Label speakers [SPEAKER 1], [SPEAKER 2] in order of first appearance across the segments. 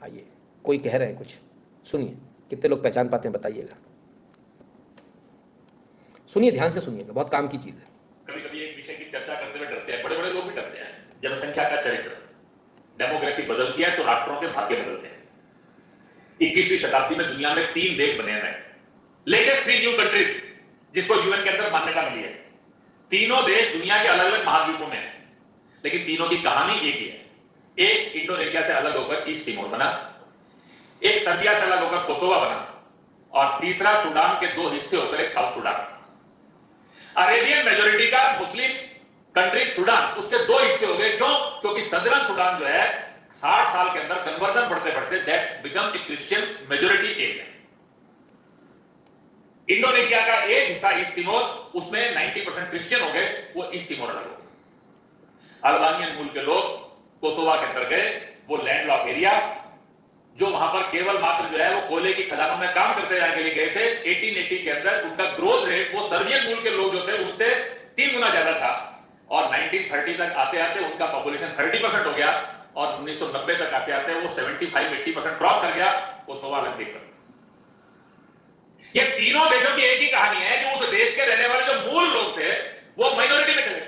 [SPEAKER 1] आइए, कोई कह रहे हैं कुछ, सुनिए, कितने लोग पहचान पाते हैं बताइएगा। सुनिए, ध्यान से सुनिएगा, बहुत काम की चीज़ है।
[SPEAKER 2] कभी कभी एक विषय की चर्चा करते हुए डरते हैं, बड़े बड़े लोग भी डरते हैं। जनसंख्या का चरित्र, डेमोग्राफी बदलती है तो राष्ट्रों के भाग्य बदलते हैं। 21वीं शताब्दी में दुनिया में 3 देश बने हैं, लेटेस्ट 3 न्यू कंट्रीज जिसको यूएन के अंदर मान्यता मिली है। तीनों देश दुनिया के अलग अलग महाद्वीपों में हैं, लेकिन तीनों की कहानी एक ही है। एक इंडोनेशिया से अलग होकर ईस्ट तिमोर बना, एक सर्बिया से अलग होकर कोसोवा बना, और तीसरा सूडान के 2 हिस्से होकर एक साउथ सूडान। अरेबियन मेजोरिटी का मुस्लिम कंट्री सूडान, उसके 2 हिस्से हो गए। क्यों? क्योंकि सदरन सूडान जो है 60 साल के अंदर कन्वर्जन बढ़ते बढ़ते that become a Christian majority area. Indonesia का एक हिस्सा ईस्ट तिमोर, उसमें 90% क्रिश्चियन हो गए, वो ईस्ट तिमोर अलग हो गए। अल्बानियन मूल के लोग कोसोवा के अंदर गए, वो लैंडलॉक एरिया जो वहां पर केवल मात्र जो है वो कोयले की खदानों में काम करते जाने के लिए गए थे। 1880 के अंदर उनका ग्रोथ रेट वो सर्बियन मूल के लोग जो थे उनसे 3 गुना ज्यादा था, और 1930 तक आते आते उनका पॉपुलेशन 30% हो गया, और 1990 तक आते आते वो 75-80% क्रॉस कर गया। कोसोवा अलग देश था। ये तीनों देशों की एक ही कहानी है कि उस देश के रहने वाले जो मूल लोग थे वो माइनॉरिटी में चले,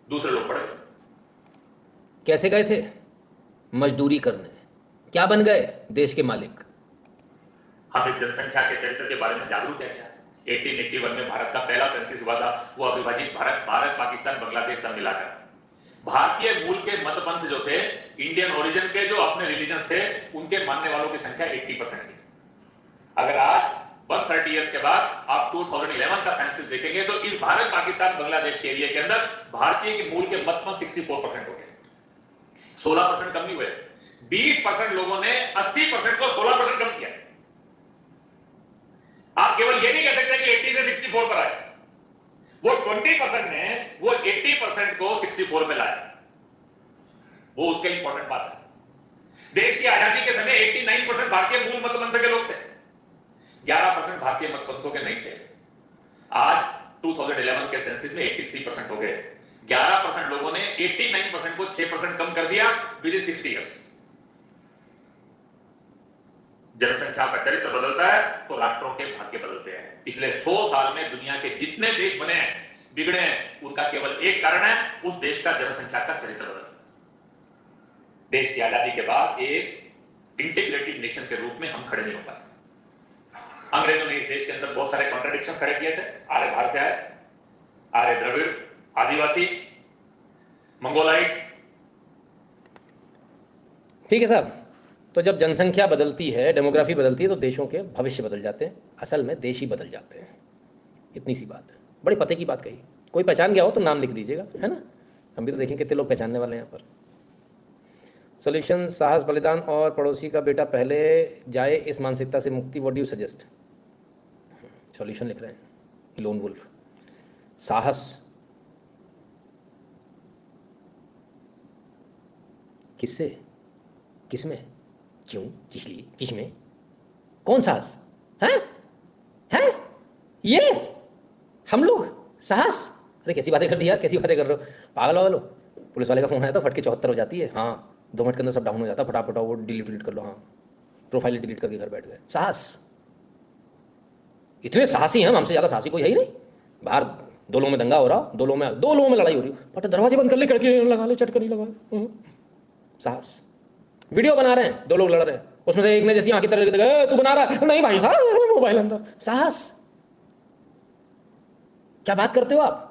[SPEAKER 2] दूसरे लोग पड़े।
[SPEAKER 1] कैसे गए थे? मजदूरी करने। क्या बन गए? देश के मालिक।
[SPEAKER 2] हम इस जनसंख्या के चरित्र के बारे में जागरूक है क्या? 1881 में भारत का पहला सेंसस हुआ था, वो अविभाजित भारत पाकिस्तान बांग्लादेश सब मिलाकर। भारतीय मूल के मतपंथ जो थे, इंडियन ओरिजिन के जो अपने रिलीजन थे, उनके मानने वालों की संख्या 80% थी। अगर आज 130 इयर्स के बाद आप 2011 का सेंसस देखेंगे तो इस भारत पाकिस्तान बांग्लादेश के एरिया के अंदर भारतीय के मूल के मतपंथ 64% हो गए। 16% कम नहीं हुए। 20% लोगों ने 80% को 16% कम किया। आप केवल ये नहीं कह सकते कि 80 से 64 पर आए, वो 20% ने वो 80% को 64 में लाया। वो उसके इंपॉर्टेंट बात है। देश की आजादी के समय 89% भारतीय मूल मतपंथ के लोग थे, 11% भारतीय मतपंथों के नहीं थे। आज 2011 के सेंसस में 83% हो गए। 11% लोगों ने 89% को 6% कम कर दिया विद इन 60 इयर्स। जनसंख्या का चरित्र बदलता है तो राष्ट्रों के भाग्य बदलते हैं। पिछले 100 साल में दुनिया के जितने देश बने हैं, बिगड़े हैं, उनका केवल एक कारण है, उस देश का जनसंख्या का चरित्र बदलना। देश की आजादी के बाद एक इंटीग्रेटेड नेशन के रूप में हम खड़े नहीं हो पाए। अंग्रेजों ने इस देश के अंदर बहुत सारे कॉन्ट्रडिक्शन खड़े किए थे। आर्य बाहर से आए, आर्य द्रविड़, आदिवासी, मंगोलाइट्स।
[SPEAKER 1] ठीक है साहब, तो जब जनसंख्या बदलती है, डेमोग्राफी बदलती है, तो देशों के भविष्य बदल जाते हैं। असल में देश ही बदल जाते हैं। इतनी सी बात है, बड़ी पते की बात कही। कोई पहचान गया हो तो नाम लिख दीजिएगा, है ना? हम भी तो देखें कितने लोग पहचानने वाले हैं यहाँ पर। सॉल्यूशन, साहस, बलिदान और पड़ोसी का बेटा पहले जाए, इस मानसिकता से मुक्ति। What do you suggest? Solution लिख रहे हैं, लोन वुल्फ। साहस किससे, किसमें, क्यों, किसलिए, किसमें, कौन साहस है ये? हम लोग साहस? अरे कैसी बातें कर दी यार, कैसी बातें कर रहे हो, पागल वागल हो? पुलिस वाले का फ़ोन आया तो फटके 74 हो जाती है। हाँ, 2 मिनट के अंदर सब डाउन हो जाता, फटाफट वो डिलीट कर लो। हाँ, प्रोफाइल डिलीट करके घर बैठ गए। साहस? इतने साहसी हैं, हमसे ज़्यादा साहसी कोई है ही नहीं। बाहर 2 लोगों में दंगा हो रहा, 2 लोगों में लड़ाई हो रही हो, फट दरवाजे बंद कर ले, खिड़की लगा ले, चटकनी लगा ले। साहस। वीडियो बना रहे हैं, 2 लोग लड़ रहे हैं, उसमें से एक ने जैसी आंखें तरह गए, तू बना रहा है? नहीं भाई साहब, मोबाइल अंदर। साहस? क्या बात करते हो आप?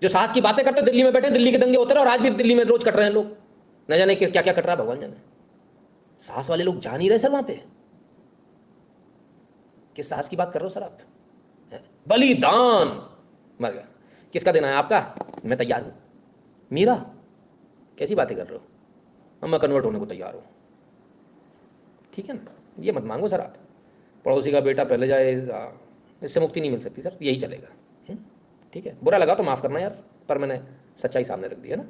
[SPEAKER 1] जो साहस की बातें करते, दिल्ली में बैठे, दिल्ली के दंगे होते रहे, और आज भी दिल्ली में रोज कट रहे हैं लोग, न जाने क्या क्या कट रहा है, भगवान जाने। साहस वाले लोग जा नहीं रहे सर वहां पे। किस साहस की बात कर रहे हो सर आप? बलिदान। मर गया, किसका देना है आपका? मैं तैयार हूं। मीरा, कैसी बातें कर रहे हो? मैं कन्वर्ट होने को तैयार हूँ। ठीक है ना, ये मत मांगो सर आप। पड़ोसी का बेटा पहले जाए, इससे मुक्ति नहीं मिल सकती सर, यही चलेगा। ठीक है, बुरा लगा तो माफ़ करना यार, पर मैंने सच्चाई सामने रख दी है ना।